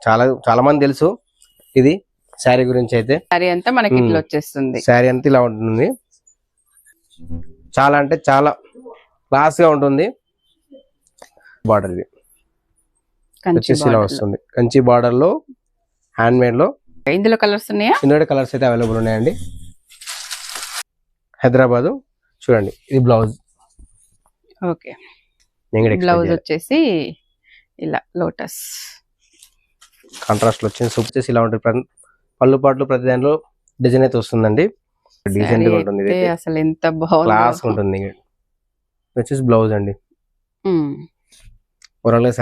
చాలా చాలా మంది తెలుసు ఇది శారీ గురించి అయితే. శారీ అంతా మనకి ఇట్లా వచ్చేస్తుంది. శారీ అంతా ఇలా ఉంటుంది, చాలా అంటే చాలా క్లాస్ గా ఉంటుంది. బార్డర్ ఇది వచ్చేసి ఇలా వస్తుంది, కంచి బార్డర్ లో హ్యాండ్ మేడ్ లో. ఇందులో కలర్స్ ఉన్నాయా? ఇందులో కలర్స్ అయితే అవైలబుల్ ఉన్నాయండి. హైదరాబాద్ చూడండి, ఇది బ్లౌజ్. ఓకే, బ్లౌజ్ వచ్చేసి ఇలా లోటస్ కాంట్రాస్ట్ లో వచ్చింది. సూప్ చేసి ఇలా ఉంటుంది. పళ్ళు పాటలు ప్రతి దాంట్లో డిజైన్ అయితే వస్తుందండి. డీసెంట్ గా ఉంటుంది, అసలు ఎంత బాగుంది, క్లాస్ ఉంటుంది. వచ్చేసి బ్లౌజ్ అండి. ఓవరాల్ గా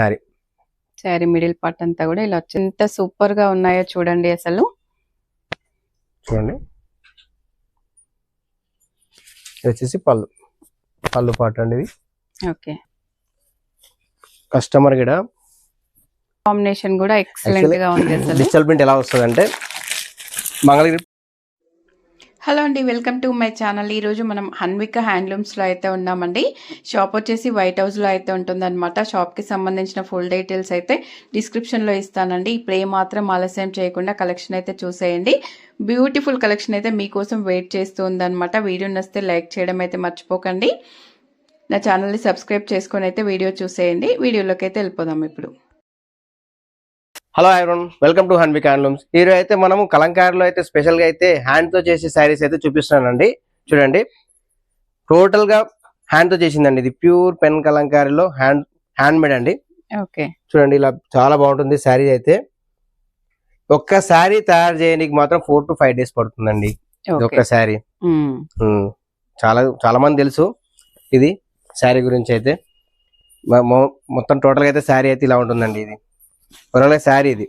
శారీ మిడిల్ పార్ట్ అంతా కూడా ఇలా వచ్చి ఎంత సూపర్ గా ఉన్నాయో చూడండి. అసలు చూడండి, వచ్చేసి పళ్ళు పాట అండి ఇది. ఓకే, కస్టమర్ కూడా కాంబినేషన్ కూడా ఎక్సలెంట్ గా ఉంది. అసలు డిజిటల్ ప్రింట్ ఎలా వస్తుంది అంటే మంగళగిరి. హలో అండి, వెల్కమ్ టు మై ఛానల్. ఈరోజు మనం హన్విక హ్యాండ్లూమ్స్లో అయితే ఉన్నామండి. షాప్ వచ్చేసి వైట్ హౌస్లో అయితే ఉంటుందన్నమాట. షాప్కి సంబంధించిన ఫుల్ డీటెయిల్స్ అయితే డిస్క్రిప్షన్లో ఇస్తానండి. ఇప్పుడు మాత్రం ఆలస్యం చేయకుండా కలెక్షన్ అయితే చూసేయండి. బ్యూటిఫుల్ కలెక్షన్ అయితే మీకోసం వెయిట్ చేస్తూ ఉందన్నమాట. వీడియో నచ్చితే లైక్ చేయడం అయితే మర్చిపోకండి. నా ఛానల్ని సబ్స్క్రైబ్ చేసుకొని అయితే వీడియో చూసేయండి. వీడియోలోకి అయితే వెళ్ళిపోదాం ఇప్పుడు. Hello everyone, welcome to Hanvika handlooms. ఈరోజు అయితే మనము కలంకారీలో అయితే స్పెషల్ గా అయితే హ్యాండ్ తో చేసే శారీస్ అయితే చూపిస్తున్నానండి. చూడండి, టోటల్ గా హ్యాండ్ తో చేసిందండి. ఇది ప్యూర్ పెన్ కలంకారీలో హ్యాండ్ మేడ్ అండి. ఓకే, చూడండి, ఇలా చాలా బాగుంటుంది శారీ అయితే. ఒక్క శారీ తయారు చేయడానికి మాత్రం 4 to 5 days పడుతుందండి ఒక్క శారీ. చాలా చాలా మంది తెలుసు ఇది శారీ గురించి అయితే. మొత్తం టోటల్ గా అయితే శారీ అయితే ఇలా ఉంటుందండి. ఇది శారీ, ఇది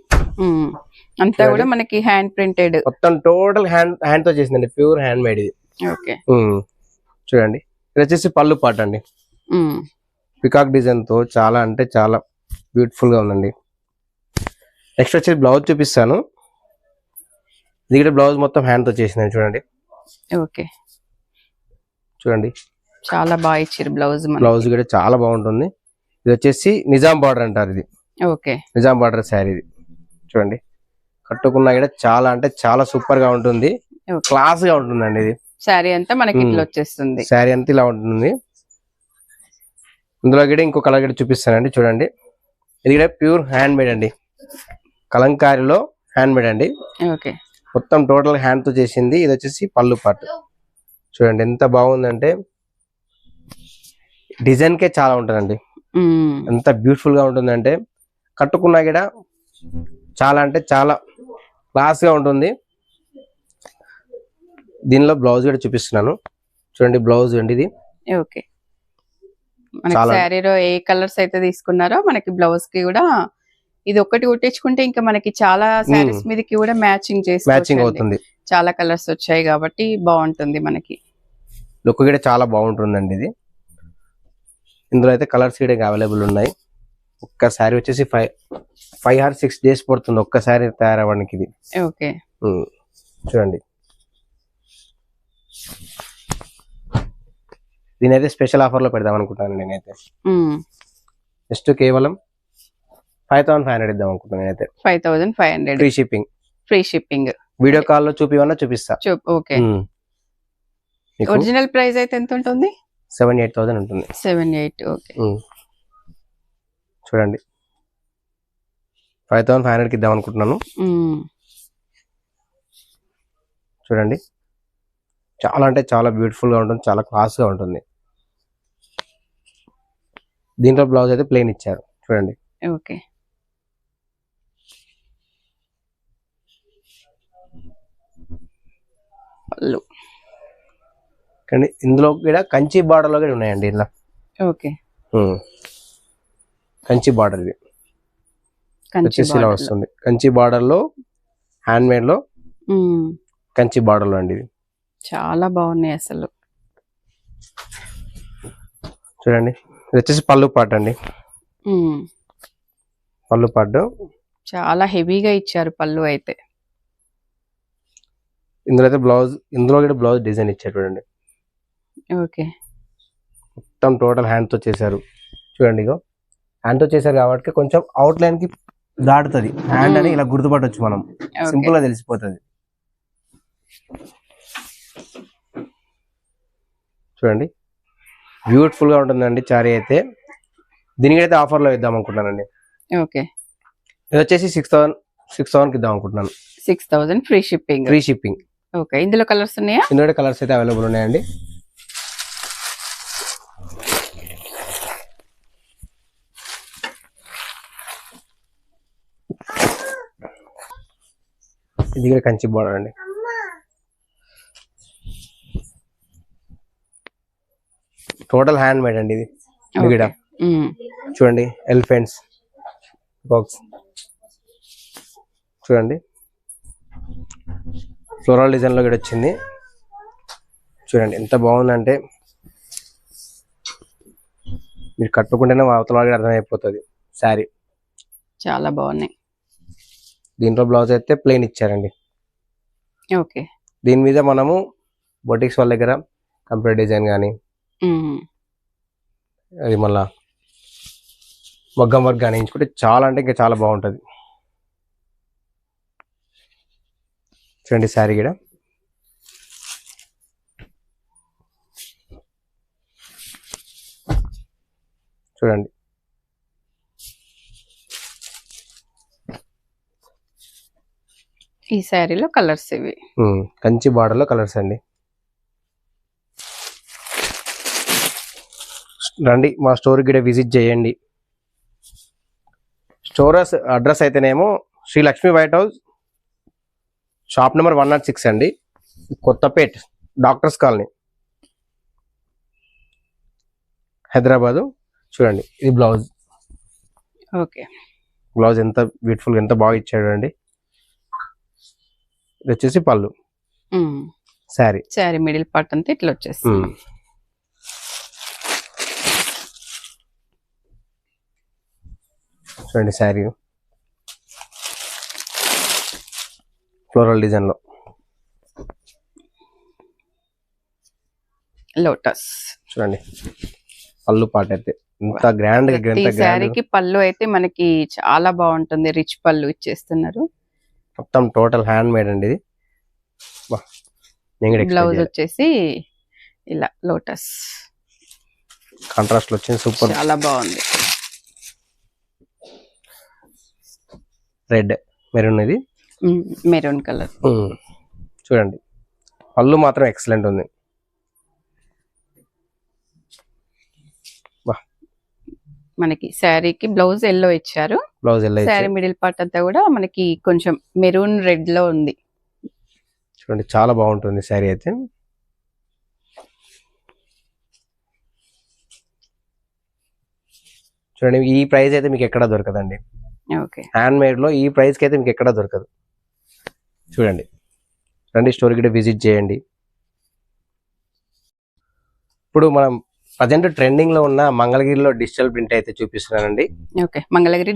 అంతా కూడా మనకి హ్యాండ్ ప్రింటెడ్, మొత్తం టోటల్ హ్యాండ్ తో చేసిందండి, ప్యూర్ హ్యాండ్ మేడ్ ఇది. ఓకే, చూడండి, ఇది వచ్చేసి పళ్ళు పాట అండి. పికాక్ డిజైన్ తో చాలా అంటే చాలా బ్యూటిఫుల్ గా ఉందండి. నెక్స్ట్ వచ్చేసి బ్లౌజ్ చూపిస్తాను. ఇది కూడా బ్లౌజ్ మొత్తం హ్యాండ్ తో చేసిందండి. చూడండి, ఓకే, చూడండి చాలా బాగా ఇచ్చారు బ్లౌజ్. బ్లౌజ్ కూడా చాలా బాగుంటుంది. ఇది వచ్చేసి నిజాం బార్డర్ అంటారు. ఇది ఓకే, నిజాం బార్డర్ శారీ. ఇది చూడండి, కట్టుకున్నా కూడా చాలా అంటే చాలా సూపర్ గా ఉంటుంది, క్లాస్ గా ఉంటుందండి. ఇది శారీ అంతా మనకి ఇట్లా వచ్చేస్తుంది. శారీ అంతా ఇలా ఉంటుంది. ఇందులో కూడా ఇంకో కలర్ కూడా చూపిస్తానండి. చూడండి, ఇది కూడా ప్యూర్ హ్యాండ్ మేడ్ అండి, కలంకారీలో హ్యాండ్ మేడ్ అండి. ఓకే, మొత్తం టోటల్ హ్యాండ్ తో చేసింది. ఇది వచ్చేసి పళ్ళు పాటు. చూడండి ఎంత బాగుందంటే డిజైన్ కే చాలా ఉంటుందండి, ఎంత బ్యూటిఫుల్ గా ఉంటుందంటే కట్టుకున్నా కూడా చాలా అంటే చాలా క్లాస్ గా ఉంటుంది. దీనిలో బ్లౌజ్ కూడా చూపిస్తున్నాను. చూడండి, బ్లౌజ్ అండి ఇది. ఓకే, మనకి శారీలో ఏ కలర్స్ అయితే తీసుకున్నారో మనకి బ్లౌజ్ కి కూడా ఇది ఒకటి కుట్టించుకుంటే ఇంకా మనకి చాలా శారీస్ మీదకి కూడా మ్యాచింగ్ అవుతుంది. చాలా కలర్స్ వచ్చాయి కాబట్టి బాగుంటుంది, మనకి లుక్ కూడా చాలా బాగుంటుందండి. ఇది ఇందులో అయితే కలర్స్ కూడా అవైలబుల్ ఉన్నాయి. ఒక్క శారీ వచ్చేసి 5 or 6 days పడుతుంది ఒక్క శారీ తయారవ్వడానికి. ఇది ఓకే, చూడండి, దీని అయితే స్పెషల్ ఆఫర్ లో పెడదాం అనుకుంటాను నేనైతే. జస్ట్ కేవలం 5500 ఇద్దాం అనుకుంటున్నాను నేనైతే. 5500 ఫ్రీ షిప్పింగ్. వీడియో కాల్ లో చూపిస్తా. ఓకే, ఒరిజినల్ ప్రైస్ అయితే ఎంత ఉంటుంది? 7-8,000 ఉంటుంది. 7-8. ఓకే, చూడండి, 5500 ఇద్దాం అనుకుంటున్నాను. చూడండి, చాలా అంటే చాలా బ్యూటిఫుల్ గా ఉంటుంది, చాలా క్లాస్ గా ఉంటుంది. దీంట్లో బ్లౌజ్ అయితే ప్లెయిన్ ఇచ్చారు. చూడండి, ఓకే, పళ్ళు. కానీ ఇందులో కూడా కంచి బార్డర్ లో కూడా ఉన్నాయండి. ఇలా ఓకే, కంచి బార్డర్. ఇది వచ్చేసి ఇలా వస్తుంది, కంచి బార్డర్ లో హ్యాండ్ మేడ్ లో కంచి బార్డర్ లో అండి. ఇది చాలా బాగున్నాయి అసలు. చూడండి, ఇది వచ్చేసి పళ్ళు పాట అండి. పళ్ళు పాటు చాలా హెవీగా ఇచ్చారు పళ్ళు అయితే. ఇందులో అయితే ఇందులో కూడా బ్లౌజ్ డిజైన్ ఇచ్చారు. చూడండి, ఓకే, మొత్తం టోటల్ హ్యాండ్ తో చేశారు. చూడండి, హ్యాండ్ తో చేశారు కాబట్టి కొంచెం అవుట్ లైన్ కి దాటుతుంది హ్యాండ్ అని ఇలా గుర్తుపట్టొచ్చు మనం, సింపుల్ గా తెలిసిపోతుంది. చూడండి బ్యూటిఫుల్ గా ఉంటుందండి శారీ అయితే. దీనికైతే ఆఫర్ లో ఇద్దాం అనుకుంటున్నానండి. ఓకే, ఇది వచ్చేసి 6,000 కి ఇద్దాం అనుకుంటున్నాను. 6,000 free shipping. Free shipping. Okay, ఇందులో కలర్స్ ఉన్నాయా? ఇందులో కలర్స్ అయితే అవైలబుల్ ఉన్నాయండి. ఇది కూడా కంచి బోర్డర్ అండి. టోటల్ హ్యాండ్ మేడ్ అండి ఇది. ఇక్కడ చూడండి ఎలిఫెంట్స్ బాక్స్ చూడండి, ఫ్లోరల్ డిజైన్ లో కూడా వచ్చింది. చూడండి ఎంత బాగుందంటే మీరు కట్టుకుంటేనే అవతల వాళ్ళకి అర్థమైపోతుంది శారీ. చాలా బాగున్నాయి. దీంట్లో బ్లౌజ్ అయితే ప్లెయిన్ ఇచ్చారండి. ఓకే, దీని మీద మనము బొటిక్స్ వాళ్ళ దగ్గర కంప్యూటర్ డిజైన్ కానీ అది మళ్ళా మగ్గం వర్క్ కానీ ఎంచుకుంటే చాలా అంటే ఇంకా చాలా బాగుంటుంది. చూడండి శారీ కూడా చూడండి. ఈ శారీలో కలర్స్ ఇవి. కంచి బార్డర్ లో కలర్స్ అండి. రండి మా స్టోర్ కి విజిట్ చేయండి. స్టోర్ అడ్రస్ అయితేనేమో Shri Lakshmi white house, shop number 106 అండి, కొత్తపేట్, డాక్టర్స్ కాలనీ, హైదరాబాదు. చూడండి ఇది బ్లౌజ్. ఓకే, బ్లౌజ్ ఎంత బ్యూటిఫుల్ ఎంత బాగా ఇచ్చాడు అండి. ఇది వచ్చేసి పళ్ళు. శారీ మిడిల్ పార్ట్ అంతా ఇట్లా వచ్చేస్తుంది. చూడండి శారీ ఫ్లోరల్ డిజైన్ లో లోటస్. చూడండి పళ్ళు పాట అయితే ఎంత గ్రాండ్ గా, శారీకి పళ్ళు అయితే మనకి చాలా బాగుంటుంది, రిచ్ పళ్ళు ఇచ్చేస్తున్నారు. మొత్తం టోటల్ హ్యాండ్ మేడ్ అండి ఇది. బ్లౌజ్ వచ్చేసి ఇలా లోటస్ కాంట్రాస్ట్ లో వచ్చింది, సూపర్, చాలా బాగుంది. రెడ్ మెరూన్, ఇది మెరూన్ కలర్. చూడండి పళ్ళు మాత్రం ఎక్సలెంట్ ఉంది. మనకి శారీకి బ్లౌజ్ ఎల్లో ఇచ్చారు. Blouse yellow, sari middle part అంతా కూడా మనకి కొంచెం మెరూన్ రెడ్ లో ఉంది. చూడండి చాలా బాగుంటుంది శారీ అయితే. చూడండి ఈ ప్రైస్ అయితే మీకు ఎక్కడా దొరకదండి. ఓకే, హ్యాండ్ మేడ్ లో ఈ ప్రైస్ కి అయితే మీకు ఎక్కడా దొరకదు. చూడండి రండి స్టోర్ కి విజిట్ చేయండి. ఇప్పుడు మనం ప్రజెంట్ ట్రెండింగ్ లో ఉన్న మంగళగిరిలో డిజిటల్ ప్రింట్ అయితే చూపిస్తున్నానండి. Okay, Mangalagiri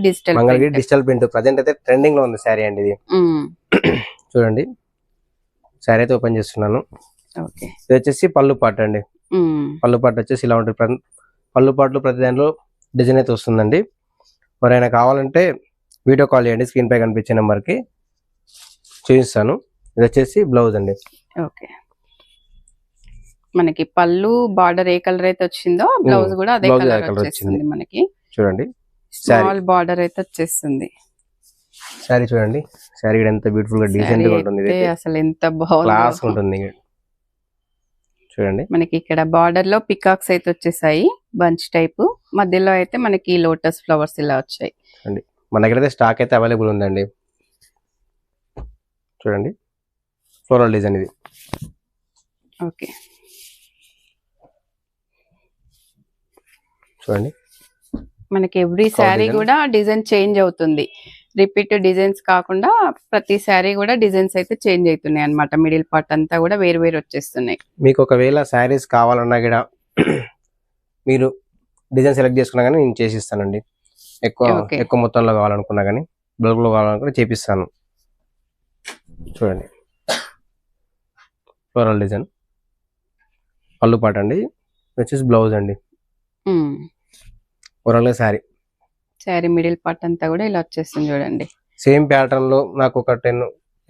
digital print present అయితే ట్రెండింగ్ లో ఉంది శారీ అండి ఇది. చూడండి శారీ అయితే ఓపెన్ చేస్తున్నాను. ఇది వచ్చేసి పళ్ళు పాట అండి. పళ్ళు పాట వచ్చేసి ఇలా ఉంటుంది. పళ్ళు పాటలు ప్రతి దాంట్లో డిజైన్ అయితే వస్తుందండి. ఎవరైనా కావాలంటే వీడియో కాల్ చేయండి, స్క్రీన్ పై కనిపించే నెంబర్ కి చూపిస్తాను. ఇది వచ్చేసి బ్లౌజ్ అండి. ఓకే, మనకి పళ్ళు బార్డర్ ఏ కలర్ అయితే వచ్చిందో బ్లౌజ్ కూడా అదే కలర్ వచ్చింది మనకి. చూడండి స్మాల్ బార్డర్ అయితే వచ్చేస్తుంది. శారీ చూడండి, శారీ ఎంత బ్యూటిఫుల్ గా డీసెంట్ గా ఉంటుంది, అసలు ఎంత బాగుంది ఉంటుంది. చూడండి మనకి ఇక్కడ బార్డర్ లో పికాక్స్ అయితే వచ్చేసాయి, బంచ్ టైప్. మధ్యలో అయితే మనకి లోటస్ ఫ్లవర్స్ ఇలా వచ్చాయి. మన దగ్గర అయితే స్టాక్ అయితే అవైలబుల్ ఉందండి. చూడండి ఫ్లోరల్ డిజైన్ ఇది. ఓకే, చూడండి మనకి ఎవ్రీ శారీ కూడా డిజైన్ చేంజ్ అవుతుంది. రిపీట్ డిజైన్స్ కాకుండా ప్రతి శారీ కూడా డిజైన్స్ అయితే చేంజ్ అవుతున్నాయి అన్నమాట. మిడిల్ పార్ట్ అంతా కూడా వేరు వేరు వచ్చేస్తున్నాయి. మీకు ఒకవేళ శారీస్ కావాలన్నా కూడా మీరు డిజైన్ సెలెక్ట్ చేసుకున్నా కానీ నేను చేసిస్తానండి. ఎక్కువ మొత్తంలో కావాలనుకున్నా కానీ, బల్క్ లో కావాలనుకున్నా చేపిస్తాను. చూడండి ఫ్లోరల్ డిజైన్ పళ్ళు పాట అండి, వచ్చేసి బ్లౌజ్ అండి. ఓవరాల్ గా శారీ మిడిల్ పార్ట్ అంతా కూడా ఇలా వచ్చేస్తుంది చూడండి. సేమ్ ప్యాటర్న్ లో నాకు ఒక 10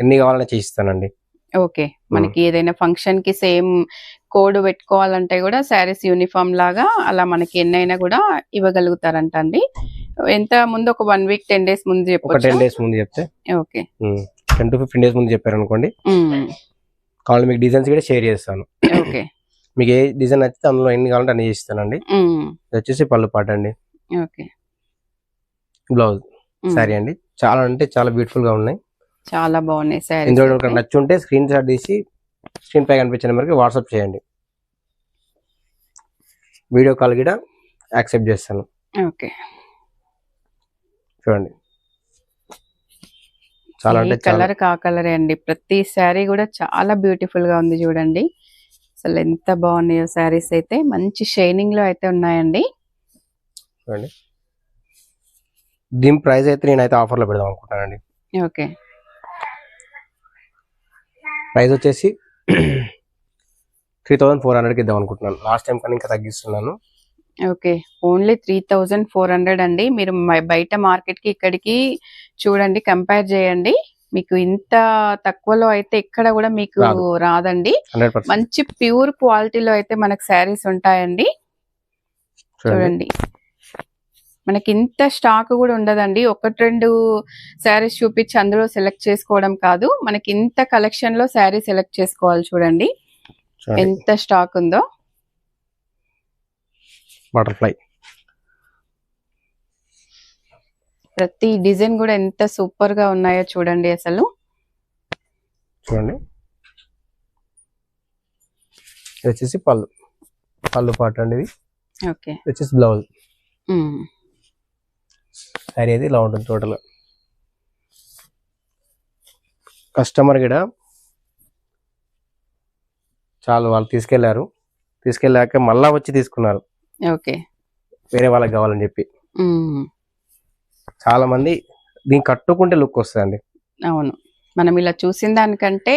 ఎన్ని కావాలని చేయిస్తానండి. ఓకే, మనకి ఏదైనా ఫంక్షన్ కి సేమ్ కోడ్ పెట్టుకోవాలంటే కూడా శారీస్ యూనిఫామ్ లాగా అలా మనకి ఎన్నైనా కూడా ఇవ్వగలుగుతారంట అండి. ఎంత ముందు ఒక 1 వీక్ 10 డేస్ ముందు ఒక 10 చెప్పొచ్చు. డేస్ ముందు చెప్తే ఓకే 10 to 15 డేస్ ముందు చెప్పారు అనుకోండి, కావాలి మీకు డిజైన్స్ కూడా షేర్ చేస్తాను. ఓకే మీకు ఏ డిజైన్ నచ్చితే అందులో ఎన్ని కావాలంటే అన్ని చేస్తానండి. ఇది వచ్చేసి పళ్ళు పాట అండి. ఓకే బ్లౌజ్ సారీ అండి. చాలా అంటే చాలా బ్యూటిఫుల్ గా ఉన్నాయి, చాలా బాగున్నాయి శారీస్. ఇందులో నచ్చుంటే స్క్రీన్ షాట్ తీసి స్క్రీన్ పై కనిపించిన నెంబర్కి వాట్సాప్ చేయండి. వీడియో కాల్ కూడా యాక్సెప్ట్ చేస్తాను. ఓకే చూడండి, చాలా అంటే కలర్ కా కలరే అండి. ప్రతి శారీ కూడా చాలా బ్యూటిఫుల్ గా ఉంది చూడండి. అసలు ఎంత బాగున్నాయో శారీస్ అయితే, మంచి షైనింగ్ లో అయితే ఉన్నాయండి. చూడండి, దీని ప్రైస్ అయితే నేనైతే ఆఫర్ లో పెడదాం అనుకుంటానండి. ఓకే ప్రైస్ వచ్చేసి 3400కి ఇద్దాం అనుకుంటున్నాను. లాస్ట్ టైం కన్నా ఇంకా తగ్గిస్తున్నాను. ఓకే, ఓన్లీ 3400 అండి. మీరు బయట మార్కెట్ కి ఇక్కడికి చూడండి, కంపేర్ చేయండి. మీకు ఇంత తక్కువలో అయితే ఇక్కడ కూడా మీకు రాదండి. 100%. మంచి ప్యూర్ క్వాలిటీలో అయితే మనకు శారీస్ ఉంటాయండి. చూడండి, మనకి ఇంత స్టాక్ కూడా ఉండదండి. 1-2 శారీస్ చూపించి అందులో సెలెక్ట్ చేసుకోవడం కాదు, మనకి ఇంత కలెక్షన్ లో శారీ సెలెక్ట్ చేసుకోవాలి. చూడండి ఎంత స్టాక్ ఉందో. బటర్ఫ్లై ప్రతి డిజైన్ కూడా ఎంత సూపర్ గా ఉన్నాయో చూడండి. అసలు చూడండి, ఇది వచ్చేసి పళ్ళు పాట అండి. ఇది ఓకే వచ్చేసి బ్లౌజ్. సారీ అయితే ఇలా ఉంటుంది టోటల్. కస్టమర్ కూడా చాలా వాళ్ళు తీసుకెళ్ళాక మళ్ళా వచ్చి తీసుకున్నారు. ఓకే, వేరే వాళ్ళకి కావాలని చెప్పి. చాలా మంది దీన్ని కట్టుకుంటే లుక్ వస్తుందండి. అవును, మనం ఇలా చూసిన దానికంటే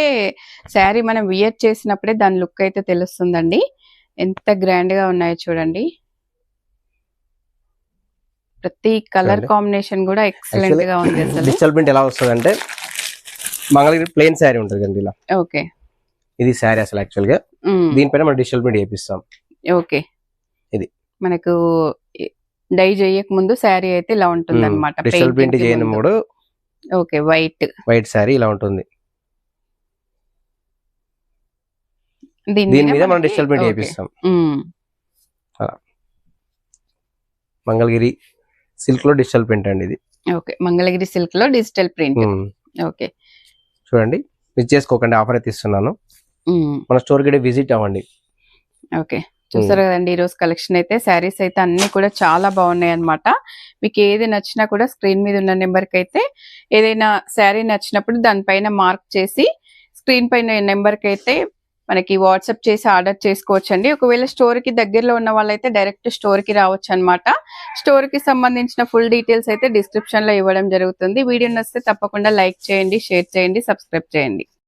శారీ మనం వియర్ చేసినప్పుడే దాని లుక్ అయితే తెలుస్తుందండి. ఎంత గ్రాండ్ గా ఉన్నాయో చూడండి. ప్రతి కలర్ కాంబినేషన్ కూడా ఎక్సలెంట్ గా ఉంది. అసలు డిజిటల్ ప్రింట్ ఎలా వస్తుంది అంటే మంగళగిరి ప్లెయిన్ శారీ ఉంటుంది అండి ఇలా. ఓకే, ఇది శారీ అసలు యాక్చువల్ గా దీనిపైన మనం డిజిటల్ ప్రింట్ చేపిస్తాం. ఓకే, ఇది మనకు డై చేయక ముందు శారీ అయితే ఇలా ఉంటుంది అనమాట. డిజిటల్ ప్రింట్ చేయనప్పుడు ఓకే, వైట్ శారీ ఇలా ఉంటుంది. దీని మీద మనం డిజిటల్ ప్రింట్ చేపిస్తాం. మంగళగిరి సిల్క్ లో డిజిటల్ ప్రింట్ అండి ఇది. ఓకే, మంగళగిరి సిల్క్ లో డిజిటల్ ప్రింట్. ఓకే, చూడండి, మిస్ చేసుకోకండి, ఆఫర్ అయితే ఇస్తున్నాను. మన స్టోర్ కి విజిట్ అవ్వండి. ఓకే, చూసారు కదండి, ఈ రోజు కలెక్షన్ అయితే శారీస్ అయితే అన్ని కూడా చాలా బాగున్నాయి అన్నమాట. మీకు ఏది నచ్చినా కూడా స్క్రీన్ మీద ఉన్న నెంబర్ కి అయితే ఏదైనా శారీ నచ్చినప్పుడు దానిపైన మార్క్ చేసి స్క్రీన్ పైన నెంబర్ కి అయితే మనకి వాట్సాప్ చేసి ఆర్డర్ చేసుకోవచ్చండి. ఒకవేళ స్టోర్ కి దగ్గరలో ఉన్న వాళ్ళైతే డైరెక్ట్ స్టోర్ కి రావచ్చు అనమాట. స్టోర్ కి సంబంధించిన ఫుల్ డీటెయిల్స్ అయితే డిస్క్రిప్షన్ లో ఇవ్వడం జరుగుతుంది. వీడియో నచ్చితే తప్పకుండా లైక్ చేయండి, షేర్ చేయండి, సబ్స్క్రైబ్ చేయండి.